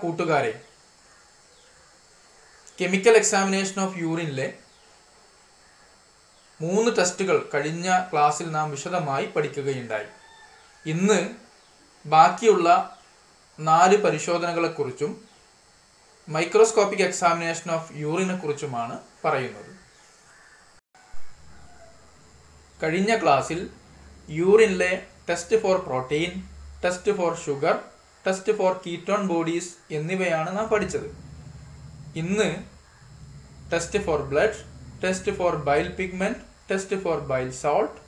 കൂട്ടുകാരെ, chemical examination of യൂറിനിലെ 3 ടെസ്റ്റുകൾ കഴിഞ്ഞ ക്ലാസ്സിൽ നാം വിശദമായി പഠിക്കുകയുണ്ടായി. ഇന്ന് ബാക്കിയുള്ള 4 പരിശോധനകളെക്കുറിച്ചും മൈക്രോസ്കോപ്പിക് എക്സാമിനേഷൻ ഓഫ് യൂറിനെ കുറിച്ചുമാണ് പറയുന്നത്. കഴിഞ്ഞ ക്ലാസ്സിൽ യൂറിനിലെ test for protein, test for sugar, test for ketone bodies എന്നിവയാണ് നാം പഠിച്ചത്. ഇന്ന് test for blood, test for bile pigment, test for bile salt,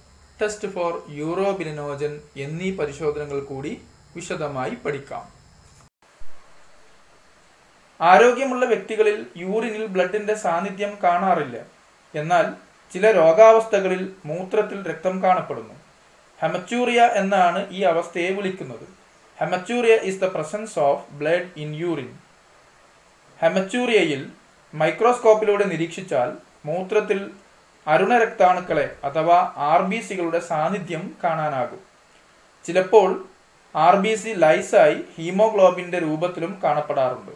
test for urobilinogen എന്നീ പരിശോധനകൾ കൂടി വിശദമായി പഠിക്കാം. ആരോഗ്യമുള്ള വ്യക്തികളിൽ യൂറിനിൽ ബ്ലഡിന്റെ സാന്നിധ്യം കാണാറില്ല. എന്നാൽ ചില രോഗാവസ്ഥകളിൽ മൂത്രത്തിൽ രക്തം കാണപ്പെടുന്നു. ഹെമച്യൂറിയ എന്നാണ് ഈ അവസ്ഥയെ വിളിക്കുന്നത്. Haematuria is the presence of blood in urine. ഹെമച്യൂറിയയിൽ മൈക്രോസ്കോപ്പിലൂടെ നിരീക്ഷിച്ചാൽ മൂത്രത്തിൽ അരുണരക്താണുക്കളെ അഥവാ RBCകളുടെ സാന്നിധ്യം കാണാനാകും. ചിലപ്പോൾ RBC ലൈസായി ഹീമോഗ്ലോബിന്റെ രൂപത്തിലും കാണപ്പെടാറുണ്ട്.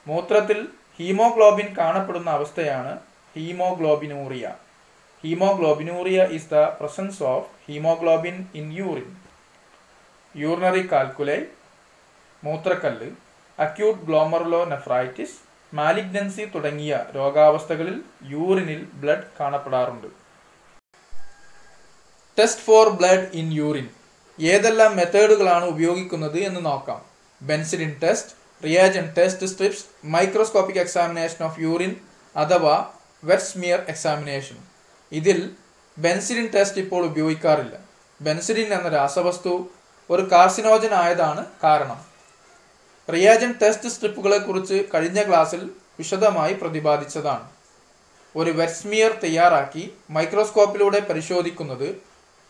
മൂത്രത്തിൽ ഹീമോഗ്ലോബിൻ കാണപ്പെടുന്ന അവസ്ഥയാണ് haemoglobinuria. Haemoglobinuria is the presence of haemoglobin in urine. Urinary calculi, മൂത്രക്കല്ല്, അക്യൂട്ട് ഗ്ലോമറുലോനെഫ്രൈറ്റിസ്, മാലിഗ്നൻസി തുടങ്ങിയ രോഗാവസ്ഥകളിൽ യൂറിനിൽ ബ്ലഡ് കാണപ്പെടാറുണ്ട്. Test for blood in urine ഏതെല്ലാം മെത്തേഡുകളാണ് ഉപയോഗിക്കുന്നത് എന്ന് നോക്കാം. Benzidine test, reagent test strips, microscopic examination of urine അഥവാ വെറ്റ് സ്മിയർ എക്സാമിനേഷൻ. ഇതിൽ ബെൻസിലിൻ ടെസ്റ്റ് ഇപ്പോൾ ഉപയോഗിക്കാറില്ല. ബെൻസിലിൻ എന്ന രാസവസ്തു ഒരു കാർസിനോജൻ ആയതാണ് കാരണം. റിയാജൻ ടെസ്റ്റ് സ്ട്രിപ്പുകളെ കുറിച്ച് കഴിഞ്ഞ ക്ലാസ്സിൽ വിശദമായി പ്രതിപാദിച്ചതാണ്. ഒരു വെറ്റ് സ്മിയർ തയ്യാറാക്കി മൈക്രോസ്കോപ്പിലൂടെ പരിശോധിക്കുന്നത്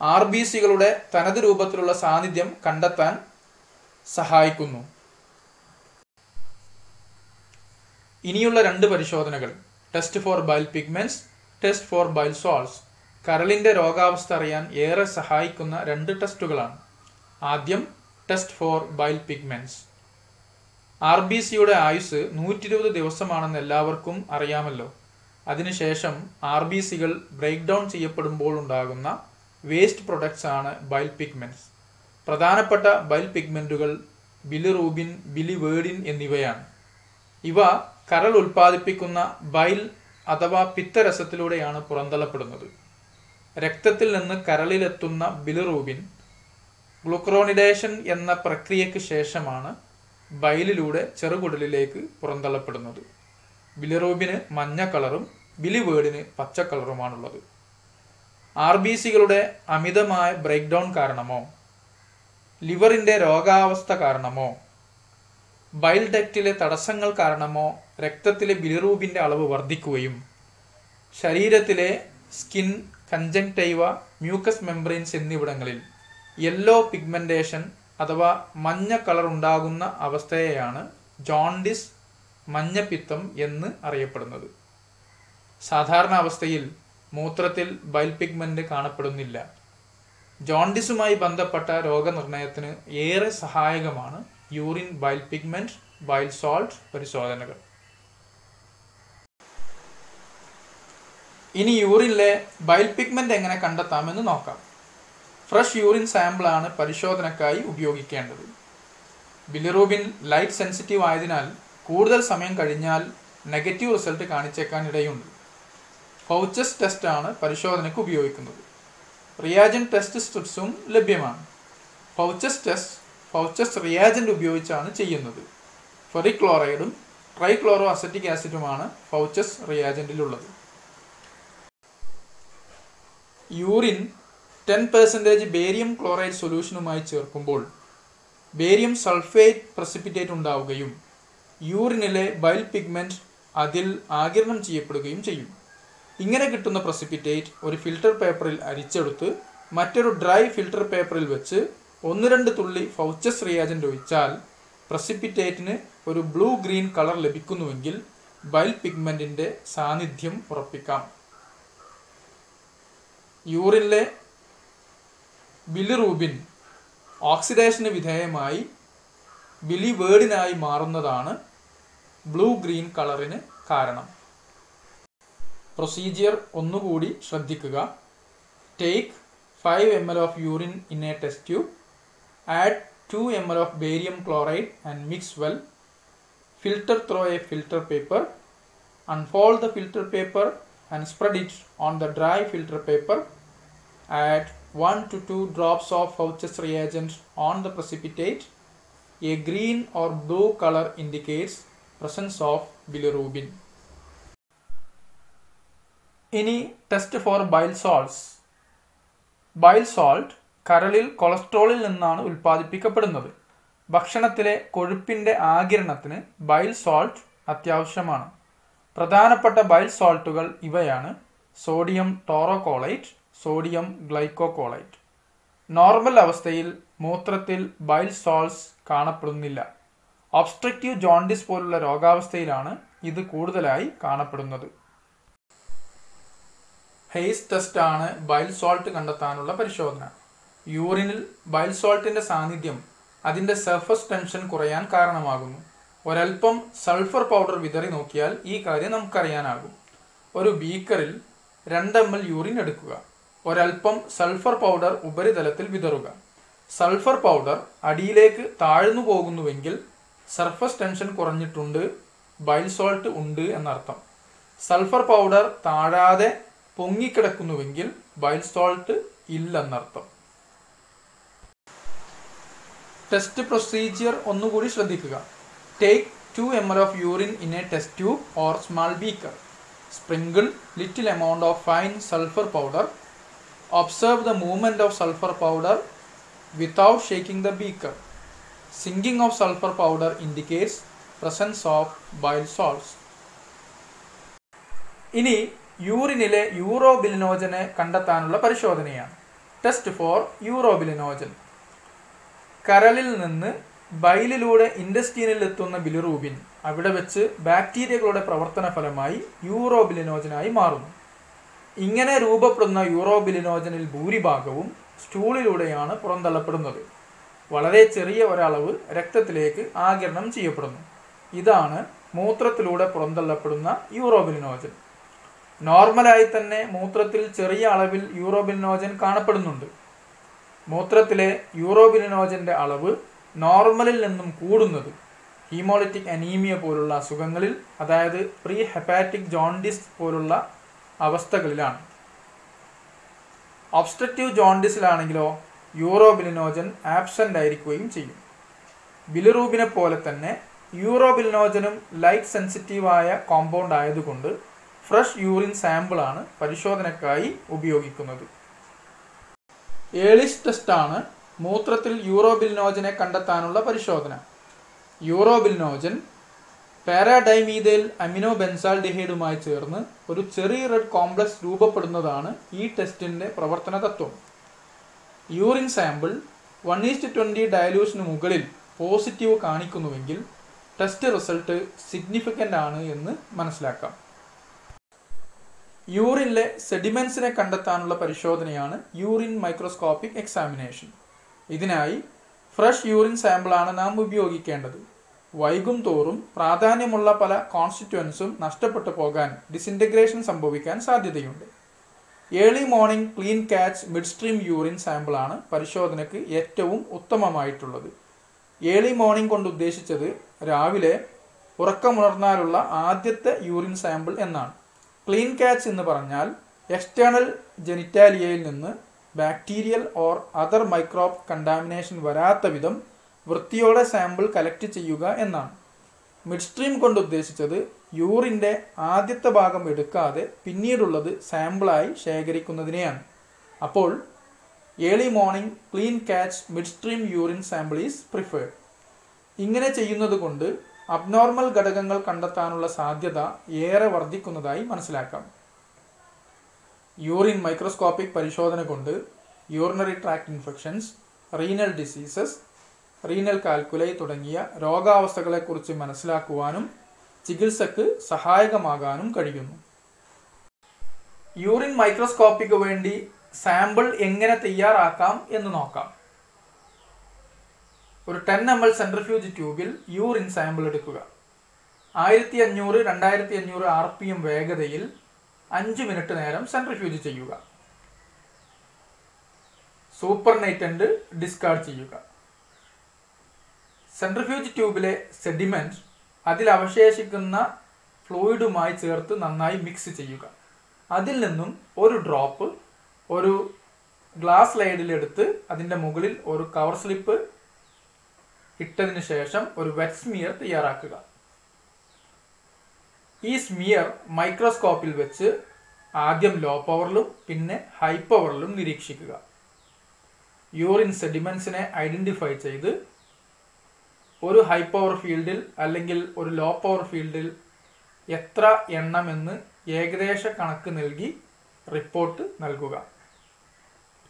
RBCകളുടെ തനത് രൂപത്തിലുള്ള സാന്നിധ്യം കണ്ടെത്താൻ സഹായിക്കുന്നു. ഇനിയുള്ള 2 പരിശോധനകൾ test for bile pigments, test for bile salts കരളിന്റെ രോഗാവസ്ഥ അറിയാൻ ഏറെ സഹായിക്കുന്ന 2 ടെസ്റ്റുകളാണ്. ആദ്യം ടെസ്റ്റ് ഫോർ ബൈൽ പിഗ്മെന്റ്സ്. RBCയുടെ ആയുസ് 120 ദിവസമാണെന്ന് എല്ലാവർക്കും അറിയാമല്ലോ. അതിനുശേഷം RBCകൾ ബ്രേക്ക് ഡൗൺ ചെയ്യപ്പെടുമ്പോൾ ഉണ്ടാകുന്ന വേസ്റ്റ് പ്രൊഡക്ട്സ് ആണ് ബൈൽ പിഗ്മെന്റ്സ്. പ്രധാനപ്പെട്ട ബൈൽ പിഗ്മെന്റുകൾ ബിലിറൂബിൻ, ബിലിവേർഡിൻ എന്നിവയാണ്. ഇവ കരൾ ഉൽപ്പാദിപ്പിക്കുന്ന ബൈൽ അഥവാ പിത്തരസത്തിലൂടെയാണ് പുറന്തള്ളപ്പെടുന്നത്. രക്തത്തിൽ നിന്ന് കരളിലെത്തുന്ന ബിലിറൂബിൻ ഗ്ലൂക്രോണിഡേഷൻ എന്ന പ്രക്രിയയ്ക്ക് ശേഷമാണ് ബൈലിലൂടെ ചെറുകുടലിലേക്ക് പുറന്തള്ളപ്പെടുന്നത്. ബിലിറൂബിന് മഞ്ഞ കളറും ബിലിവേർഡിന് പച്ച കളറുമാണുള്ളത്. RBCകളുടെ അമിതമായ ബ്രേക്ക് ഡൗൺ കാരണമോ ലിവറിന്റെ രോഗാവസ്ഥ കാരണമോ ബൈൽ ഡക്റ്റിലെ തടസ്സങ്ങൾ കാരണമോ രക്തത്തിലെ ബിലിറൂബിന്റെ അളവ് വർദ്ധിക്കുകയും ശരീരത്തിലെ സ്കിൻ, കൺജങ്ക്ടൈവ, മ്യൂക്കസ് മെംബ്രെയിൻസ് എന്നിവിടങ്ങളിൽ യെല്ലോ പിഗ്മെന്റേഷൻ അഥവാ മഞ്ഞ കളർ ഉണ്ടാകുന്ന അവസ്ഥയെയാണ് ജോണ്ടിസ്, മഞ്ഞപ്പിത്തം എന്ന് അറിയപ്പെടുന്നത്. സാധാരണ അവസ്ഥയിൽ മൂത്രത്തിൽ ബൈൽ പിഗ്മെന്റ് കാണപ്പെടുന്നില്ല. ജോണ്ടിസുമായി ബന്ധപ്പെട്ട രോഗനിർണയത്തിന് ഏറെ സഹായകമാണ് urine bile pigment, bile salt പരിശോധനകൾ. ഇനി യൂറിനിലെ ബൈൽ പിഗ്മെന്റ് എങ്ങനെ കണ്ടെത്താമെന്ന് നോക്കാം. ഫ്രഷ് യൂറിൻ സാമ്പിളാണ് പരിശോധനയ്ക്കായി ഉപയോഗിക്കേണ്ടത്. ബിലിറൂബിൻ ലൈറ്റ് സെൻസിറ്റീവ് ആയതിനാൽ കൂടുതൽ സമയം കഴിഞ്ഞാൽ നെഗറ്റീവ് റിസൾട്ട് കാണിച്ചേക്കാൻ ഇടയുണ്ട്. പൗച്ചസ് ടെസ്റ്റ് ആണ് പരിശോധനയ്ക്ക് ഉപയോഗിക്കുന്നത്. റിയാജൻ ടെസ്റ്റ് സ്ട്രിപ്സും ലഭ്യമാണ്. പൗച്ചസ് ടെസ്റ്റ് പൗച്ചസ് റിയാജന്റ് ഉപയോഗിച്ചാണ് ചെയ്യുന്നത്. ഫെറിക് ക്ലോറൈഡും ട്രൈക്ലോറോ അസറ്റിക് ആസിഡുമാണ് പൗച്ചസ് റിയാജന്റിലുള്ളത്. യൂറിൻ 10% ബേരിയം ക്ലോറൈഡ് സൊല്യൂഷനുമായി ചേർക്കുമ്പോൾ ബേരിയം സൾഫേറ്റ് പ്രസിപ്പിറ്റേറ്റ് ഉണ്ടാവുകയും യൂറിനിലെ ബൈൽ പിഗ്മെന്റ് അതിൽ ആഗിരണം ചെയ്യപ്പെടുകയും ചെയ്യും. ഇങ്ങനെ കിട്ടുന്ന പ്രസിപ്പിറ്റേറ്റ് ഒരു ഫിൽട്ടർ പേപ്പറിൽ അരിച്ചെടുത്ത് മറ്റൊരു ഡ്രൈ ഫിൽട്ടർ പേപ്പറിൽ വെച്ച് 1-2 തുള്ളി പൗച്ചസ് റിയാജന്റ് ഒഴിച്ചാൽ പ്രസിപ്പിറ്റേറ്റിന് ഒരു ബ്ലൂ ഗ്രീൻ കളർ ലഭിക്കുന്നുവെങ്കിൽ ബൈൽ പിഗ്മെന്റിന്റെ സാന്നിധ്യം ഉറപ്പിക്കാം. യൂറിനിലെ ബിലിറൂബിൻ ഓക്സിഡേഷന് വിധേയമായി ബിലിവേർഡിനായി മാറുന്നതാണ് ബ്ലൂ ഗ്രീൻ കളറിന് കാരണം. പ്രൊസീജിയർ ഒന്നുകൂടി ശ്രദ്ധിക്കുക. Take 5 ml of urine in a test tube. Add 2 ml of barium chloride and mix well. Filter through a filter paper. Unfold the filter paper and spread it on the dry filter paper. Add 1 to 2 drops of Fauch's reagent on the precipitate. A green or blue color indicates presence of bilirubin. ഇനി test for bile salts. Bile salt കരളിൽ കൊളസ്ട്രോളിൽ നിന്നാണ് ഉൽപ്പാദിപ്പിക്കപ്പെടുന്നത്. ഭക്ഷണത്തിലെ കൊഴുപ്പിൻ്റെ ആഗിരണത്തിന് bile salt അത്യാവശ്യമാണ്. പ്രധാനപ്പെട്ട bile സോൾട്ടുകൾ ഇവയാണ്: sodium ടോറോകോളൈറ്റ്, sodium ഗ്ലൈക്കോകോളൈറ്റ്. Normal അവസ്ഥയിൽ മൂത്രത്തിൽ bile salts കാണപ്പെടുന്നില്ല. Obstructive jaundice പോലുള്ള രോഗാവസ്ഥയിലാണ് ഇത് കൂടുതലായി കാണപ്പെടുന്നത്. ഹെയ്സ് ടെസ്റ്റ് ആണ് ബൈൽ സോൾട്ട് കണ്ടെത്താനുള്ള പരിശോധന. യൂറിനിൽ ബൈൽ സോൾട്ടിൻ്റെ സാന്നിധ്യം അതിൻ്റെ സർഫസ് ടെൻഷൻ കുറയാൻ കാരണമാകുന്നു. ഒരൽപ്പം സൾഫർ പൗഡർ വിതറി നോക്കിയാൽ ഈ കാര്യം നമുക്കറിയാനാകും. ഒരു ബീക്കറിൽ 2 ml യൂറിൻ എടുക്കുക. ഒരൽപ്പം സൾഫർ പൗഡർ ഉപരിതലത്തിൽ വിതറുക. സൾഫർ പൗഡർ അടിയിലേക്ക് താഴ്ന്നു പോകുന്നുവെങ്കിൽ സർഫസ് ടെൻഷൻ കുറഞ്ഞിട്ടുണ്ട്, ബൈൽ സോൾട്ട് ഉണ്ട് എന്നർത്ഥം. സൾഫർ പൗഡർ താഴാതെ പൊങ്ങിക്കിടക്കുന്നുവെങ്കിൽ ബൈൽ സോൾട്ട് ഇല്ലെന്നർത്ഥം. ടെസ്റ്റ് പ്രൊസീജിയർ ഒന്നുകൂടി ശ്രദ്ധിക്കുക. Take 2 ml of urine in a test tube or small beaker. Sprinkle little amount of fine sulfur powder. Observe the movement of sulfur powder without shaking the beaker. Sinking of sulfur powder indicates presence of bile salts. ഇനി യൂറിനിലെ യൂറോബിലിനോജനെ കണ്ടെത്താനുള്ള പരിശോധനയാണ്. Test for urobilinogen. കരളിൽ നിന്ന് ബൈലിലൂടെ ഇൻഡസ്റ്റീനിൽ എത്തുന്ന bilirubin അവിടെ വെച്ച് ബാക്ടീരിയകളുടെ പ്രവർത്തന ഫലമായി യൂറോബിലിനോജനായി മാറുന്നു. ഇങ്ങനെ രൂപപ്പെടുന്ന യൂറോബിലിനോജനിൽ ഭൂരിഭാഗവും സ്റ്റൂളിലൂടെയാണ് പുറന്തള്ളപ്പെടുന്നത്. വളരെ ചെറിയ ഒരളവ് രക്തത്തിലേക്ക് ആഗിരണം ചെയ്യപ്പെടുന്നു. ഇതാണ് മൂത്രത്തിലൂടെ പുറന്തള്ളപ്പെടുന്ന യൂറോബിലിനോജൻ. നോർമലായി തന്നെ മൂത്രത്തിൽ ചെറിയ അളവിൽ യൂറോബിലിനോജൻ കാണപ്പെടുന്നുണ്ട്. മൂത്രത്തിലെ യൂറോബിലിനോജൻ്റെ അളവ് നോർമലിൽ നിന്നും കൂടുന്നത് ഹീമോളിറ്റിക് അനീമിയ പോലുള്ള അസുഖങ്ങളിൽ, അതായത് പ്രീ ഹെപ്പാറ്റിക് ജോണ്ടിസ് പോലുള്ള അവസ്ഥകളിലാണ്. ഒബ്സ്ട്രക്റ്റീവ് ജോണ്ടിസിലാണെങ്കിലോ യൂറോബിലിനോജൻ ആബ്സെൻ്റ് ആയിരിക്കുകയും ചെയ്യും. ബിലിറൂബിനെ പോലെ തന്നെ യൂറോബിലിനോജനും ലൈറ്റ് സെൻസിറ്റീവായ കോമ്പൗണ്ട് ആയതുകൊണ്ട് ഫ്രഷ് യൂറിൻ സാമ്പിളാണ് പരിശോധനയ്ക്കായി ഉപയോഗിക്കുന്നത്. ഏളിസ് ടെസ്റ്റാണ് മൂത്രത്തിൽ യൂറോബിലിനോജനെ കണ്ടെത്താനുള്ള പരിശോധന. യൂറോബിലിനോജൻ പാരാഡൈമീഥൈൽ അമിനോ ബെൻസാൽഡിഹൈഡുമായി ചേർന്ന് ഒരു ചെറി റെഡ് കോംപ്ലക്സ് രൂപപ്പെടുന്നതാണ് ഈ ടെസ്റ്റിൻ്റെ പ്രവർത്തന തത്വം. യൂറിൻ സാമ്പിൾ 1:20 ഡയലൂഷന് മുകളിൽ പോസിറ്റീവ് കാണിക്കുന്നുവെങ്കിൽ ടെസ്റ്റ് റിസൾട്ട് സിഗ്നിഫിക്കൻ്റ് ആണ് എന്ന് മനസ്സിലാക്കാം. യൂറിനിലെ സെഡിമെൻസിനെ കണ്ടെത്താനുള്ള പരിശോധനയാണ് യൂറിൻ മൈക്രോസ്കോപ്പിക് എക്സാമിനേഷൻ. ഇതിനായി ഫ്രഷ് യൂറിൻ സാമ്പിളാണ് നാം ഉപയോഗിക്കേണ്ടത്. വൈകും തോറും പ്രാധാന്യമുള്ള പല കോൺസ്റ്റിറ്റ്യുവൻസും നഷ്ടപ്പെട്ടു പോകാൻ, ഡിസിൻറ്റഗ്രേഷൻ സംഭവിക്കാൻ സാധ്യതയുണ്ട്. ഏർലി മോർണിംഗ് ക്ലീൻ കാച്ച് മിഡ് സ്ട്രീം യൂറിൻ സാമ്പിളാണ് പരിശോധനയ്ക്ക് ഏറ്റവും ഉത്തമമായിട്ടുള്ളത്. ഏർലി മോർണിംഗ് കൊണ്ട് ഉദ്ദേശിച്ചത് രാവിലെ ഉറക്കമുണർന്നാലുള്ള ആദ്യത്തെ യൂറിൻ സാമ്പിൾ എന്നാണ്. ക്ലീൻ കാച്ച് എന്ന് പറഞ്ഞാൽ എക്സ്റ്റേണൽ ജെനിറ്റാലിയയിൽ നിന്ന് bacterial or other microbe contamination വരാത്ത വിധം വൃത്തിയോടെ സാമ്പിൾ കളക്ട് ചെയ്യുക എന്നാണ്. മിഡ് സ്ട്രീം കൊണ്ട് ഉദ്ദേശിച്ചത് യൂറിൻ്റെ ആദ്യത്തെ ഭാഗം എടുക്കാതെ പിന്നീടുള്ളത് സാമ്പിളായി ശേഖരിക്കുന്നതിനെയാണ്. അപ്പോൾ early morning clean catch mid stream urine sample is preferred. ഇങ്ങനെ ചെയ്യുന്നത് കൊണ്ട് അബ്നോർമൽ ഘടകങ്ങൾ കണ്ടെത്താനുള്ള സാധ്യത ഏറെ വർദ്ധിക്കുന്നതായി മനസ്സിലാക്കാം. യൂറിൻ മൈക്രോസ്കോപ്പിക് പരിശോധന കൊണ്ട് urinary tract infections, renal diseases, renal calculi തുടങ്ങിയ രോഗാവസ്ഥകളെക്കുറിച്ച് മനസ്സിലാക്കുവാനും ചികിത്സക്ക് സഹായകമാകാനും കഴിയുന്നു. യൂറിൻ മൈക്രോസ്കോപ്പിക്ക് വേണ്ടി സാമ്പിൾ എങ്ങനെ തയ്യാറാക്കാം എന്ന് നോക്കാം. ഒരു 10 ml സെൻട്രിഫ്യൂജ് ട്യൂബിൽ യൂറിൻ സാമ്പിൾ എടുക്കുക. 1500-2500 RPM വേഗതയിൽ 5 മിനിറ്റ് നേരം സെൻട്രിഫ്യൂജ് ചെയ്യുക. സൂപ്പർനൈറ്റന്റ് ഡിസ്കാർഡ് ചെയ്യുക. സെൻട്രിഫ്യൂജ് ട്യൂബിലെ സെഡിമെന്റ് അതിൽ അവശേഷിക്കുന്ന ഫ്ലൂയിഡുമായി ചേർത്ത് നന്നായി മിക്സ് ചെയ്യുക. അതിൽ നിന്നും ഒരു ഡ്രോപ്പ് ഒരു ഗ്ലാസ് സ്ലൈഡിലെടുത്ത് അതിൻ്റെ മുകളിൽ ഒരു കവർ സ്ലിപ്പ് ഇട്ടതിന് ശേഷം ഒരു വെറ്റ് സ്മിയർ തയ്യാറാക്കുക. ഈ സ്മിയർ മൈക്രോസ്കോപ്പിൽ വെച്ച് ആദ്യം ലോ പവറിലും പിന്നെ ഹൈ പവറിലും നിരീക്ഷിക്കുക. യൂറിൻ സെഡിമെന്റ്സിനെ ഐഡന്റിഫൈ ചെയ്ത് ഒരു ഹൈ പവർ ഫീൽഡിൽ അല്ലെങ്കിൽ ഒരു ലോ പവർ ഫീൽഡിൽ എത്ര എണ്ണമെന്ന് ഏകദേശ കണക്ക് നൽകി റിപ്പോർട്ട് നൽകുക.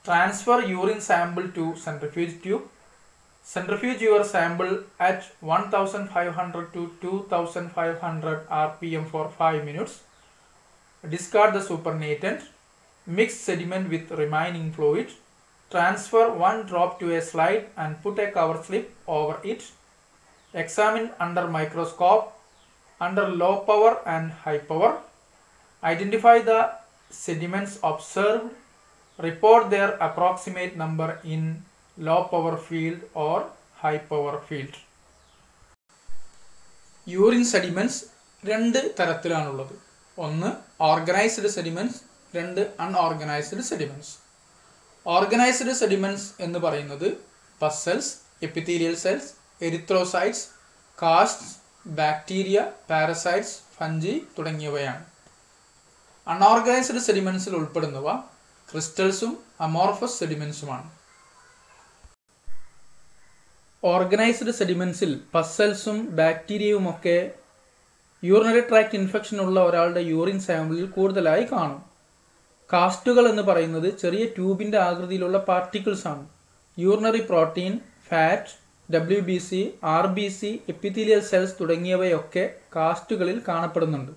Transfer urine sample to centrifuge tube. Centrifuge your sample at 1500 to 2500 RPM for 5 minutes. Discard the supernatant. Mix sediment with remaining fluid. Transfer 1 drop to a slide and put a cover slip over it. Examine under microscope, under low power and high power. Identify the sediments observed. Report their approximate number in low power field or high power field. Urine sediments 2 തരത്തിലാണുള്ളത്. ഒന്ന് organised sediments, 2 unorganised sediments. Organised sediments എന്ന് പറയുന്നത് pus cells, epithelial cells, erythrocytes, casts, bacteria, parasites, fungi തുടങ്ങിയവയാണ്. Unorganised സെഡിമെന്റ്സിൽ ഉൾപ്പെടുന്നവ ക്രിസ്റ്റൽസും amorphous സെഡിമെന്റ്സുമാണ്. Organised സെഡിമെന്റ്സിൽ പസൽസും ബാക്ടീരിയയുമൊക്കെ യൂറിനറി ട്രാക്ട് ഇൻഫെക്ഷൻ ഉള്ള ഒരാളുടെ യൂറിൻ സാമ്പിളിൽ കൂടുതലായി കാണും. കാസ്റ്റുകൾ എന്ന് പറയുന്നത് ചെറിയ ട്യൂബിൻ്റെ ആകൃതിയിലുള്ള പാർട്ടിക്കിൾസ് ആണ്. Urinary protein, fat, WBC, RBC, epithelial cells തുടങ്ങിയവയൊക്കെ കാസ്റ്റുകളിൽ കാണപ്പെടുന്നുണ്ട്.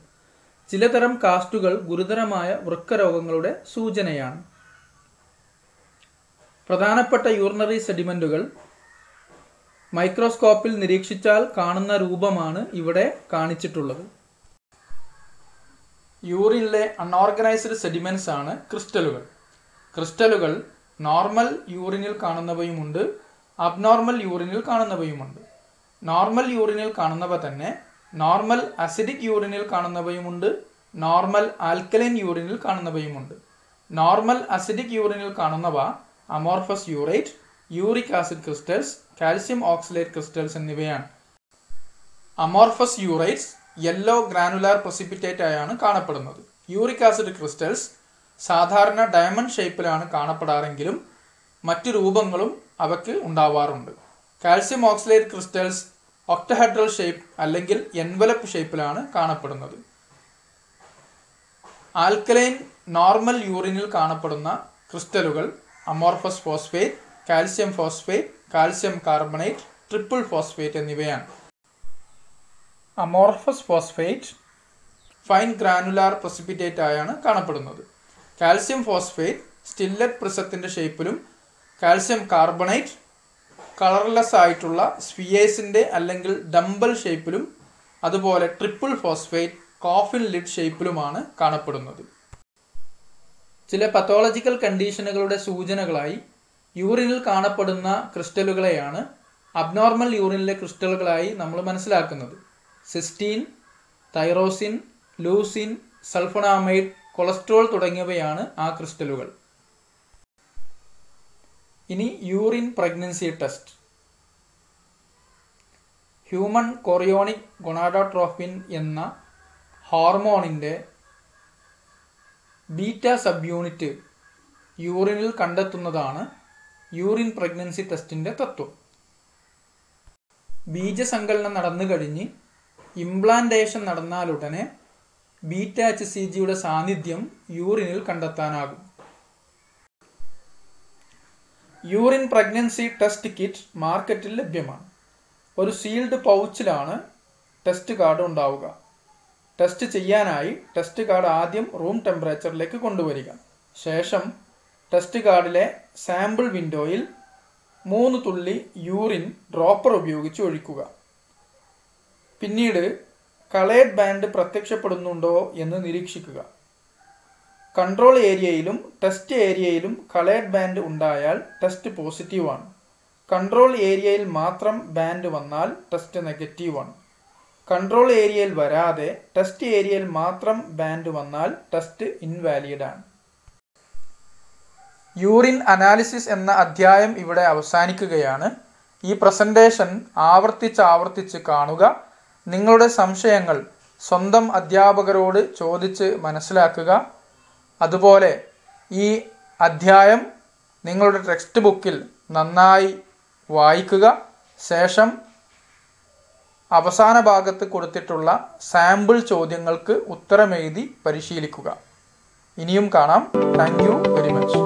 ചിലതരം കാസ്റ്റുകൾ ഗുരുതരമായ വൃക്കരോഗങ്ങളുടെ സൂചനയാണ്. പ്രധാനപ്പെട്ട യൂറിനറി സെഡിമെന്റുകൾ മൈക്രോസ്കോപ്പിൽ നിരീക്ഷിച്ചാൽ കാണുന്ന രൂപമാണ് ഇവിടെ കാണിച്ചിട്ടുള്ളത്. യൂറിനിലെ അൺഓർഗനൈസ്ഡ് സെഡിമെന്റ്സ് ആണ് ക്രിസ്റ്റലുകൾ. ക്രിസ്റ്റലുകൾ നോർമൽ യൂറിനിൽ കാണുന്നവയുമുണ്ട്, അബ്നോർമൽ യൂറിനിൽ കാണുന്നവയുമുണ്ട്. നോർമൽ യൂറിനിൽ കാണുന്നവ തന്നെ നോർമൽ അസിഡിക് യൂറിനിൽ കാണുന്നവയുമുണ്ട്, നോർമൽ ആൽക്കലൈൻ യൂറിനിൽ കാണുന്നവയുമുണ്ട്. നോർമൽ അസിഡിക് യൂറിനിൽ കാണുന്നവ amorphous urate, uric acid crystals, calcium oxalate crystals എന്നിവയാണ്. Amorphous urates yellow granular precipitate ആയാണ് കാണപ്പെടുന്നത്. യൂറിക് ആസിഡ് ക്രിസ്റ്റൽസ് സാധാരണ ഡയമണ്ട് ഷേപ്പിലാണ് കാണപ്പെടാറെങ്കിലും മറ്റു രൂപങ്ങളും അവയ്ക്ക് ഉണ്ടാവാറുണ്ട്. Calcium oxalate crystals octahedral shape അല്ലെങ്കിൽ എൻവലപ്പ് ഷേപ്പിലാണ് കാണപ്പെടുന്നത്. ആൽക്കലൈൻ നോർമൽ യൂറിനിൽ കാണപ്പെടുന്ന ക്രിസ്റ്റലുകൾ amorphous phosphate, calcium phosphate, calcium carbonate, triple phosphate എന്നിവയാണ്. Amorphous phosphate fine granular precipitate ആയാണ് കാണപ്പെടുന്നത്. കാൽസ്യം ഫോസ്ഫേറ്റ് സ്റ്റില്ലറ്റ് പ്രിസത്തിൻ്റെ ഷേപ്പിലും കാൽസ്യം കാർബണേറ്റ് കളർലെസ് ആയിട്ടുള്ള സ്ഫിയേഴ്സിൻ്റെ അല്ലെങ്കിൽ ഡംബൽ ഷേപ്പിലും അതുപോലെ ട്രിപ്പിൾ ഫോസ്ഫേറ്റ് കോഫിൻ ലിഡ് ഷേപ്പിലുമാണ് കാണപ്പെടുന്നത്. ചില പത്തോളജിക്കൽ കണ്ടീഷനുകളുടെ സൂചനകളായി യൂറിനിൽ കാണപ്പെടുന്ന ക്രിസ്റ്റലുകളെയാണ് അബ്നോർമൽ യൂറിനിലെ ക്രിസ്റ്റലുകളായി നമ്മൾ മനസ്സിലാക്കുന്നത്. Cystine, tyrosine, leucine, sulphonamide, cholesterol തുടങ്ങിയവയാണ് ആ ക്രിസ്റ്റലുകൾ. ഇനി urine pregnancy test. Human chorionic gonadotrophin എന്ന ഹോർമോണിൻ്റെ ബീറ്റ സബ് യൂണിറ്റ് യൂറിനിൽ കണ്ടെത്തുന്നതാണ് യൂറിൻ പ്രഗ്നൻസി ടെസ്റ്റിൻ്റെ തത്വം. ബീജസങ്കലനം നടന്നു കഴിഞ്ഞ് ഇംപ്ലാന്റേഷൻ നടന്നാലുടനെ ബീറ്റ HCGയുടെ സാന്നിധ്യം യൂറിനിൽ കണ്ടെത്താനാകും. യൂറിൻ പ്രഗ്നൻസി ടെസ്റ്റ് കിറ്റ് മാർക്കറ്റിൽ ലഭ്യമാണ്. ഒരു സീൽഡ് പൗച്ചിലാണ് ടെസ്റ്റ് കാർഡ് ഉണ്ടാവുക. ടെസ്റ്റ് ചെയ്യാനായി ടെസ്റ്റ് കാർഡ് ആദ്യം റൂം ടെമ്പറേച്ചറിലേക്ക് കൊണ്ടുവരിക. ശേഷം ടെസ്റ്റ് കാർഡിലെ സാമ്പിൾ വിൻഡോയിൽ 3 തുള്ളി യൂറിൻ ഡ്രോപ്പർ ഉപയോഗിച്ച് ഒഴിക്കുക. പിന്നീട് കളേർഡ് ബാൻഡ് പ്രത്യക്ഷപ്പെടുന്നുണ്ടോ എന്ന് നിരീക്ഷിക്കുക. കൺട്രോൾ ഏരിയയിലും ടെസ്റ്റ് ഏരിയയിലും കളേർഡ് ബാൻഡ് ഉണ്ടായാൽ ടെസ്റ്റ് പോസിറ്റീവാണ്. കൺട്രോൾ ഏരിയയിൽ മാത്രം ബാൻഡ് വന്നാൽ ടെസ്റ്റ് നെഗറ്റീവാണ്. കൺട്രോൾ ഏരിയയിൽ വരാതെ ടെസ്റ്റ് ഏരിയയിൽ മാത്രം ബാൻഡ് വന്നാൽ ടെസ്റ്റ് ഇൻവാലിഡ് ആണ്. യൂറിൻ അനാലിസിസ് എന്ന അധ്യായം ഇവിടെ അവസാനിക്കുകയാണ്. ഈ പ്രസൻറ്റേഷൻ ആവർത്തിച്ച് കാണുക. നിങ്ങളുടെ സംശയങ്ങൾ സ്വന്തം അധ്യാപകരോട് ചോദിച്ച് മനസ്സിലാക്കുക. അതുപോലെ ഈ അധ്യായം നിങ്ങളുടെ ടെക്സ്റ്റ് ബുക്കിൽ നന്നായി വായിക്കുക. ശേഷം അവസാന ഭാഗത്ത് കൊടുത്തിട്ടുള്ള സാമ്പിൾ ചോദ്യങ്ങൾക്ക് ഉത്തരമെഴുതി പരിശീലിക്കുക. ഇനിയും കാണാം. Thank you very much.